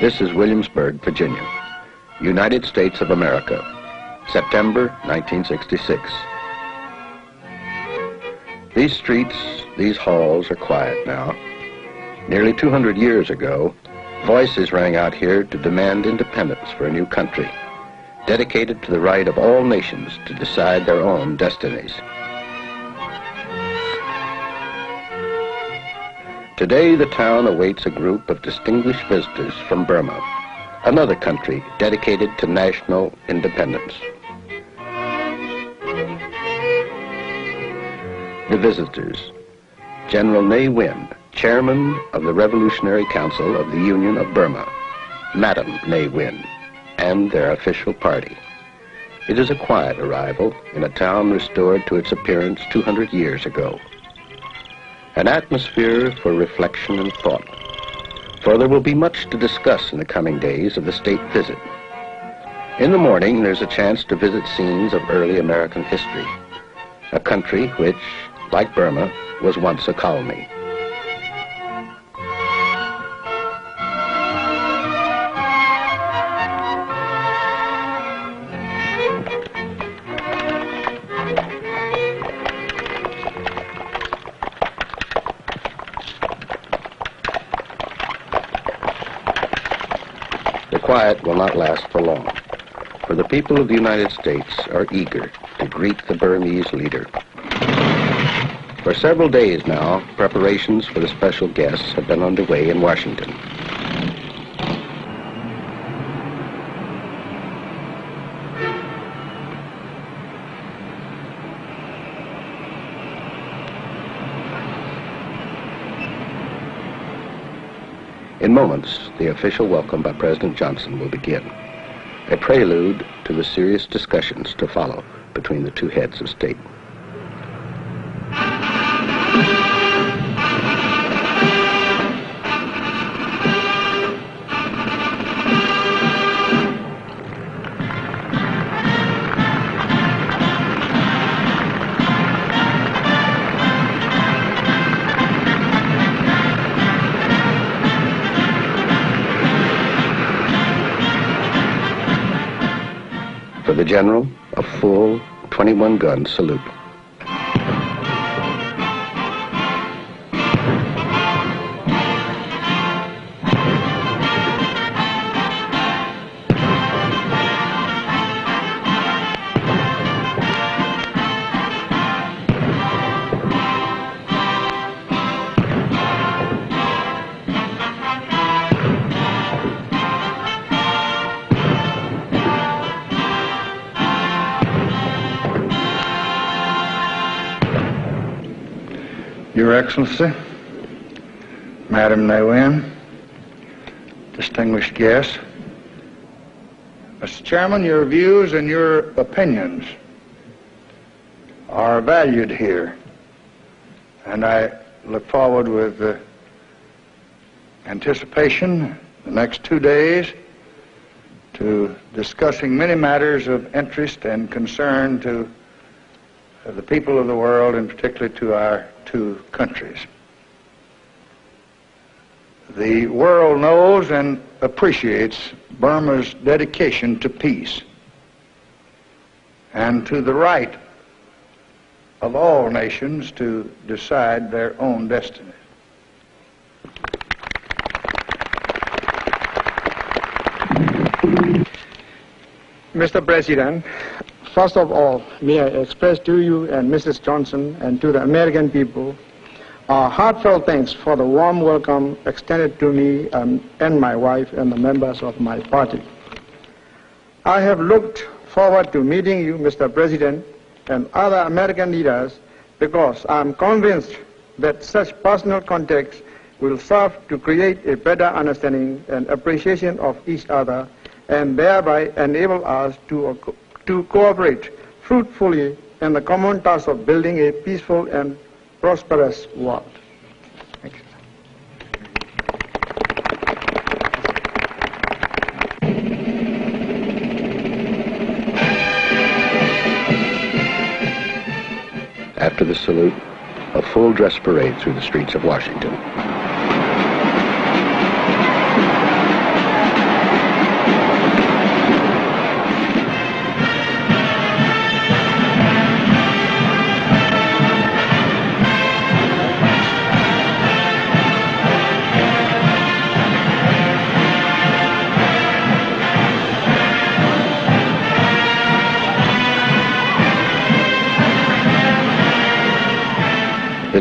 This is Williamsburg, Virginia, United States of America, September 1966. These streets, these halls are quiet now. Nearly 200 years ago, voices rang out here to demand independence for a new country, dedicated to the right of all nations to decide their own destinies. Today, the town awaits a group of distinguished visitors from Burma, another country dedicated to national independence. The visitors: General Ne Win, Chairman of the Revolutionary Council of the Union of Burma, Madam Ne Win, and their official party. It is a quiet arrival in a town restored to its appearance 200 years ago. An atmosphere for reflection and thought, for there will be much to discuss in the coming days of the state visit. In the morning, there's a chance to visit scenes of early American history, a country which, like Burma, was once a colony. The quiet will not last for long, for the people of the United States are eager to greet the Burmese leader. For several days now, preparations for the special guests have been underway in Washington. In moments, the official welcome by President Johnson will begin, a prelude to the serious discussions to follow between the two heads of state. For the general, a full 21-gun salute. Your Excellency, Madam Ne Win, distinguished guests. Mr. Chairman, your views and your opinions are valued here, and I look forward with anticipation the next 2 days to discussing many matters of interest and concern to the people of the world, and particularly to our two countries. The world knows and appreciates Burma's dedication to peace and to the right of all nations to decide their own destiny. Mr. President, first of all, may I express to you and Mrs. Johnson and to the American people our heartfelt thanks for the warm welcome extended to me and my wife and the members of my party. I have looked forward to meeting you, Mr. President, and other American leaders because I am convinced that such personal contacts will serve to create a better understanding and appreciation of each other and thereby enable us to cooperate fruitfully in the common task of building a peaceful and prosperous world. Thank you. After the salute, a full dress parade through the streets of Washington.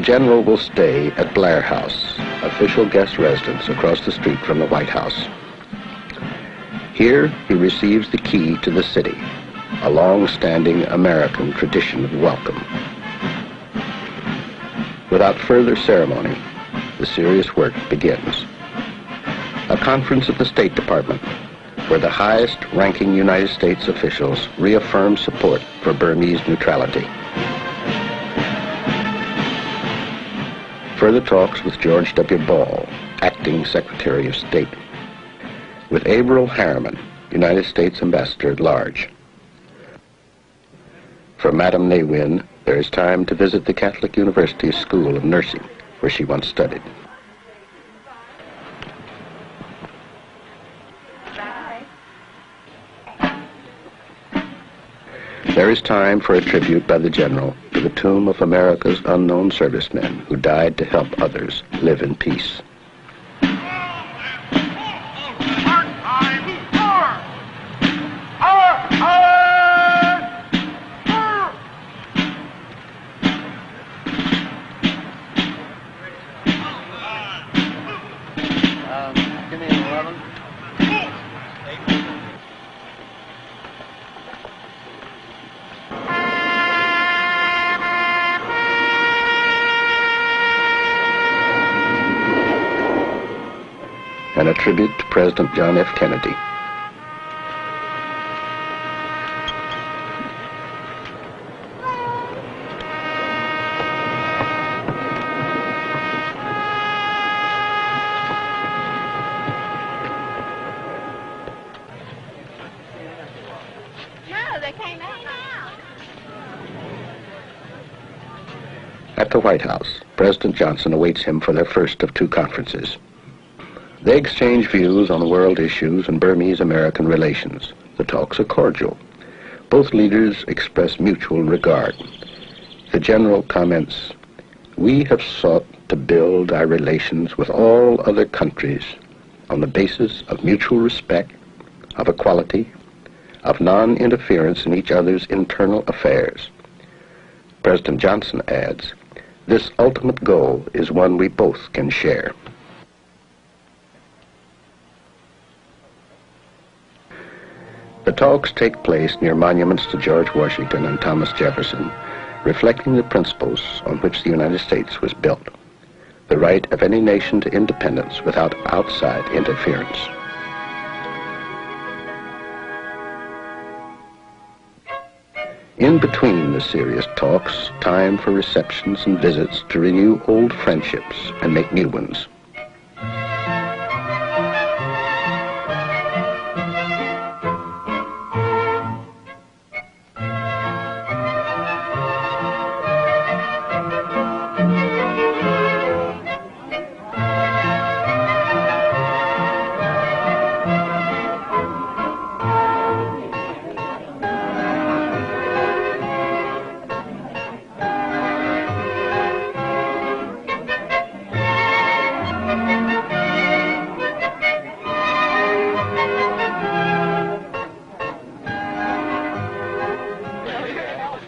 general will stay at Blair House, official guest residence across the street from the White House. Here, he receives the key to the city, a long-standing American tradition of welcome. Without further ceremony, the serious work begins. A conference at the State Department, where the highest-ranking United States officials reaffirm support for Burmese neutrality. Further talks with George W. Ball, acting Secretary of State. With Averell Harriman, United States Ambassador at Large. For Madame Ne Win, there is time to visit the Catholic University School of Nursing, where she once studied. There is time for a tribute by the General to the tomb of America's unknown servicemen who died to help others live in peace. And a tribute to President John F. Kennedy. No, they came out now. At the White House, President Johnson awaits him for their first of two conferences. They exchange views on world issues and Burmese-American relations. The talks are cordial. Both leaders express mutual regard. The General comments, "We have sought to build our relations with all other countries on the basis of mutual respect, of equality, of non-interference in each other's internal affairs." President Johnson adds, "This ultimate goal is one we both can share." The talks take place near monuments to George Washington and Thomas Jefferson, reflecting the principles on which the United States was built, the right of any nation to independence without outside interference. In between the serious talks, time for receptions and visits to renew old friendships and make new ones.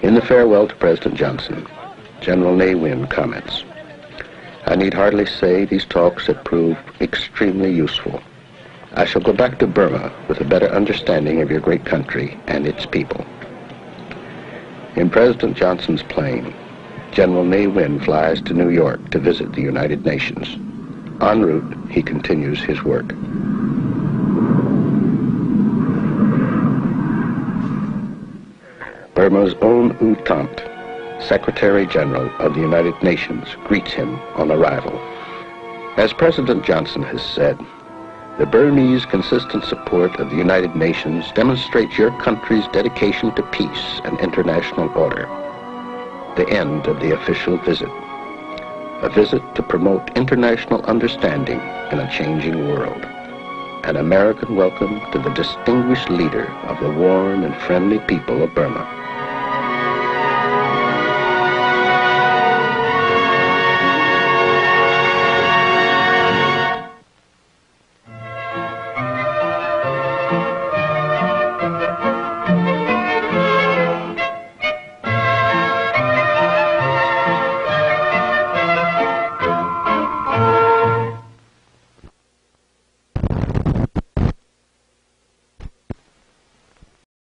In the farewell to President Johnson, General Ne Win comments, "I need hardly say these talks have proved extremely useful. I shall go back to Burma with a better understanding of your great country and its people." In President Johnson's plane, General Ne Win flies to New York to visit the United Nations. En route, he continues his work. Burma's own Thant, Secretary General of the United Nations, greets him on arrival. As President Johnson has said, the Burmese consistent support of the United Nations demonstrates your country's dedication to peace and international order. The end of the official visit. A visit to promote international understanding in a changing world. An American welcome to the distinguished leader of the warm and friendly people of Burma.